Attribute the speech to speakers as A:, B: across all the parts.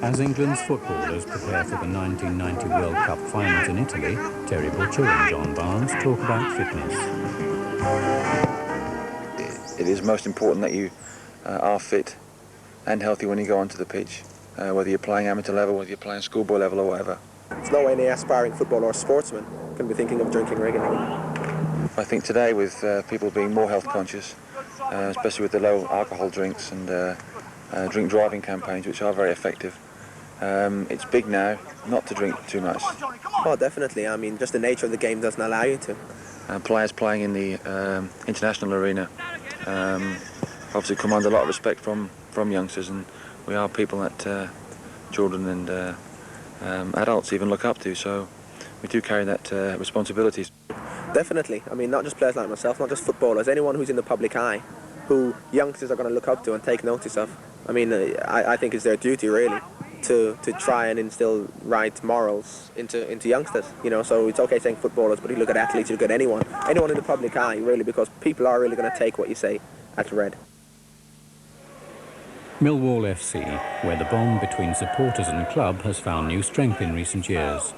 A: As England's footballers prepare for the 1990 World Cup finals in Italy, Terry Butcher and John Barnes talk about fitness.
B: It is most important that you are fit and healthy when you go onto the pitch, whether you're playing amateur level, whether you're playing schoolboy level or whatever.
C: It's no way any aspiring footballer or sportsman can be thinking of drinking regularly.
B: I think today with people being more health conscious, especially with the low alcohol drinks and drink driving campaigns, which are very effective, it's big now not to drink too much.
C: Oh, definitely. I mean, just the nature of the game doesn't allow you to.
B: Players playing in the international arena obviously command a lot of respect from youngsters, and we are people that children and adults even look up to, so we do carry that responsibility.
C: Definitely. I mean, not just players like myself, not just footballers, anyone who's in the public eye, who youngsters are going to look up to and take notice of. I mean, I think it's their duty, really, to try and instill right morals into youngsters, you know. So it's okay saying footballers, but you look at athletes, you look at anyone in the public eye, really, because people are really going to take what you say at red.
A: Millwall FC, where the bond between supporters and club has found new strength in recent years.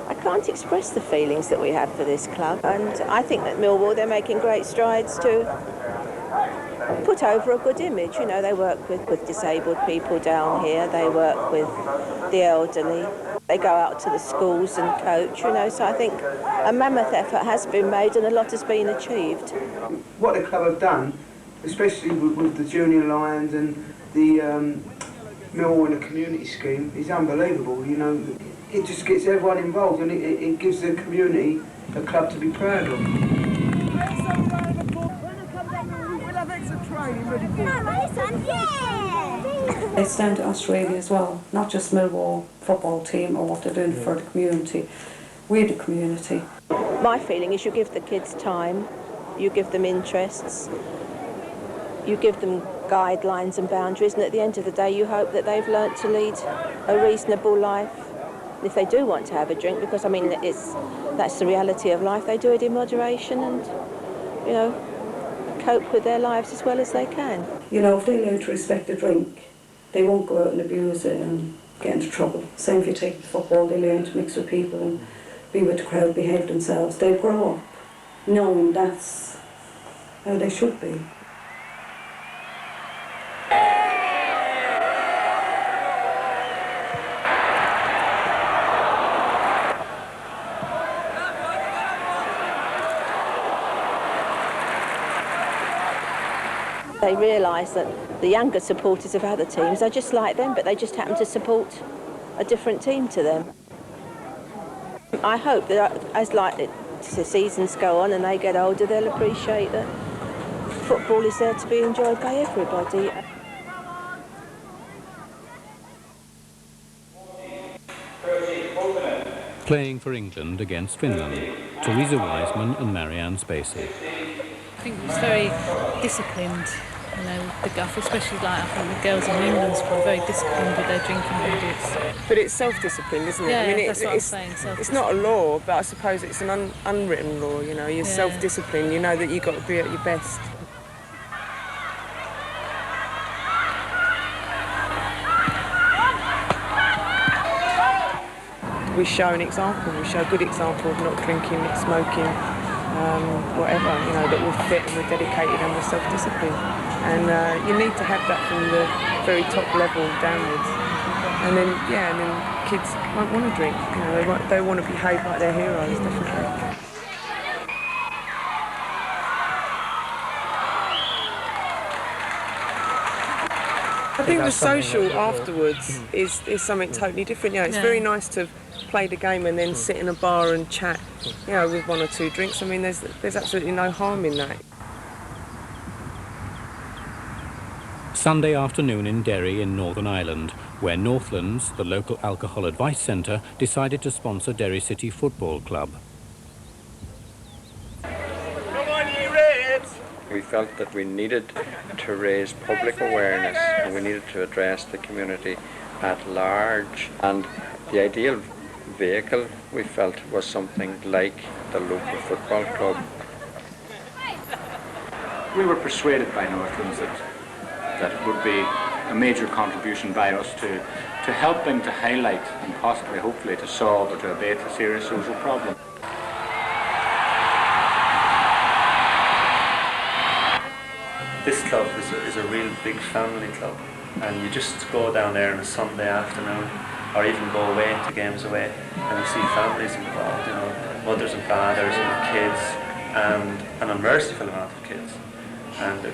D: I can't express the feelings that we have for this club, and I think that Millwall, they're making great strides to put over a good image. You know, they work with disabled people down here, they work with the elderly, they go out to the schools and coach, you know, so I think a mammoth effort has been made and a lot has been achieved.
E: What the club have done, especially with the Junior Lions and the Millwall in the community scheme, is unbelievable. You know, it just gets everyone involved, and it gives the community a club to be proud of.
F: It's down to Australia as well, not just Millwall football team or what they're doing for the community. We're the community.
D: My feeling is you give the kids time, you give them interests, you give them guidelines and boundaries, and at the end of the day you hope that they've learnt to lead a reasonable life. If they do want to have a drink, because I mean that's the reality of life, they do it in moderation and, you know, cope with their lives as well as they can.
F: You know, if they learn to respect the drink, they won't go out and abuse it and get into trouble. Same if you take football, they learn to mix with people and be with the crowd, behave themselves. They grow up knowing that's how they should be.
D: They realise that the younger supporters of other teams are just like them, but they just happen to support a different team to them. I hope that as the seasons go on and they get older, they'll appreciate that football is there to be enjoyed by everybody.
A: Playing for England against Finland, Teresa Wiseman and Marianne Spacey.
G: I think it's very disciplined, you know, the guff, especially like I think the girls in England's are very disciplined with their drinking habits.
H: But it's self-discipline, isn't it?
G: Yeah,
H: I mean,
G: that's what I'm saying,
H: it's not a law, but I suppose it's an unwritten law, you know. You're self-disciplined, you know that you've got to be at your best. We show an example, we show a good example of not drinking, not smoking, whatever, you know, that we're fit and we're dedicated and we're self-disciplined. And you need to have that from the very top level downwards. And then, yeah, and then kids won't want to drink, you know, they want to behave like they're heroes, definitely. I think the social afterwards is something totally different. You know, it's very nice to play the game and then sit in a bar and chat, you know, with one or two drinks. I mean, there's absolutely no harm in that.
A: Sunday afternoon in Derry in Northern Ireland, where Northlands, the local alcohol advice centre, decided to sponsor Derry City Football Club.
I: We felt that we needed to raise public awareness and we needed to address the community at large. And the ideal vehicle, we felt, was something like the local football club.
J: We were persuaded by Northlands that it would be a major contribution by us to help them to highlight and possibly, hopefully, to solve or to abate a serious social problem.
K: This club is a real big family club, and you just go down there on a Sunday afternoon or even go away to games away and you see families involved, you know, mothers and fathers and kids and an unmerciful amount of kids. And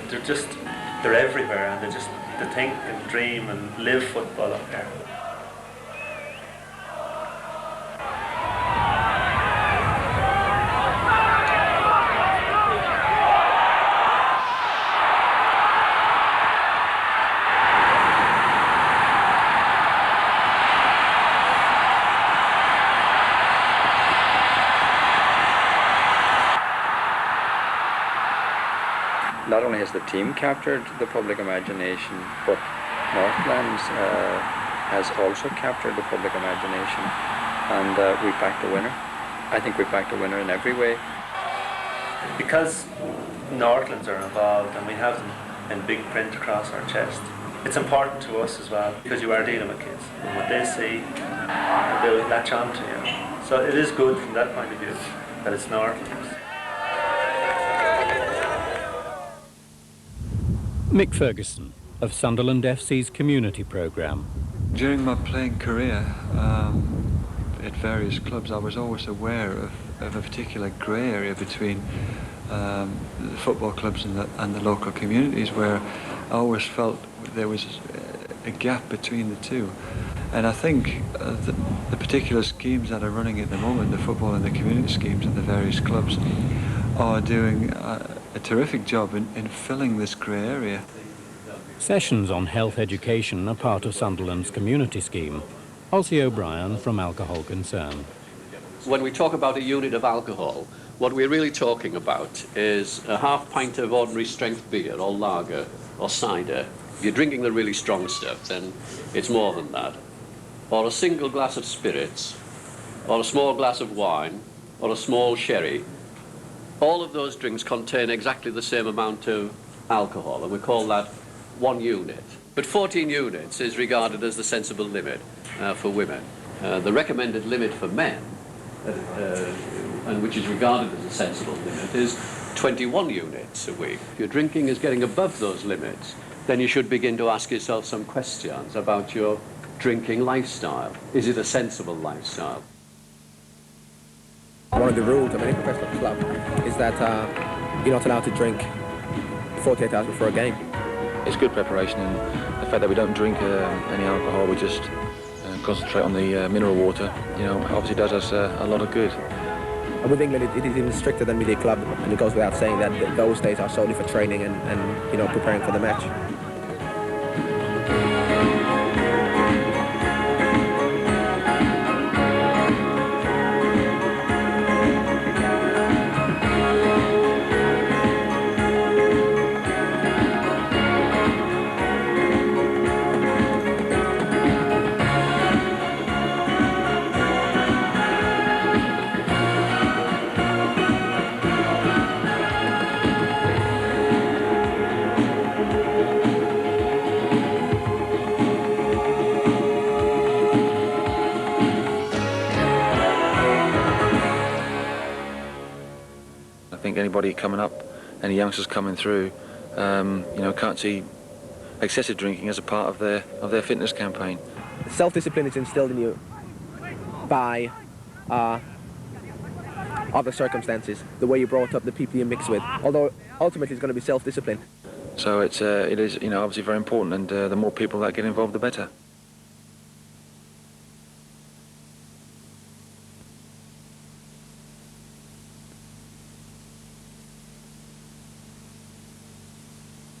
K: they're everywhere, and they think and dream and live football up there.
I: Not only has the team captured the public imagination, but Northlands has also captured the public imagination, and we backed the winner. I think we backed the winner in every way.
K: Because Northlands are involved and we have them in big print across our chest, it's important to us as well, because you are dealing with kids, and what they see, they'll latch on to you. So it is good from that point of view that it's Northlands.
A: Mick Ferguson of Sunderland FC's community programme.
L: During my playing career at various clubs, I was always aware of a particular grey area between the football clubs and the local communities, where I always felt there was a gap between the two. And I think the particular schemes that are running at the moment, the football and the community schemes at the various clubs, are doing a terrific job in filling this grey area.
A: Sessions on health education are part of Sunderland's community scheme. Elsie O'Brien from Alcohol Concern.
M: When we talk about a unit of alcohol, what we're really talking about is a half pint of ordinary strength beer or lager or cider. If you're drinking the really strong stuff, then it's more than that. Or a single glass of spirits, or a small glass of wine, or a small sherry. All of those drinks contain exactly the same amount of alcohol, and we call that 1 unit. But 14 units is regarded as the sensible limit for women. The recommended limit for men, and which is regarded as a sensible limit, is 21 units a week. If your drinking is getting above those limits, then you should begin to ask yourself some questions about your drinking lifestyle. Is it a sensible lifestyle?
C: One of the rules of any professional club is that you're not allowed to drink 48 hours before a game.
B: It's good preparation, and the fact that we don't drink any alcohol, we just concentrate on the mineral water, you know, obviously does us a lot of good.
C: And with England, it is even stricter than with the club, and it goes without saying that those days are solely for training and you know, preparing for the match.
B: I think anybody coming up, any youngsters coming through, you know, can't see excessive drinking as a part of their fitness campaign.
C: Self-discipline is instilled in you by other circumstances, the way you're brought up, the people you mix with. Although ultimately it's going to be self-discipline.
B: So it is, you know, obviously very important, and the more people that get involved, the better.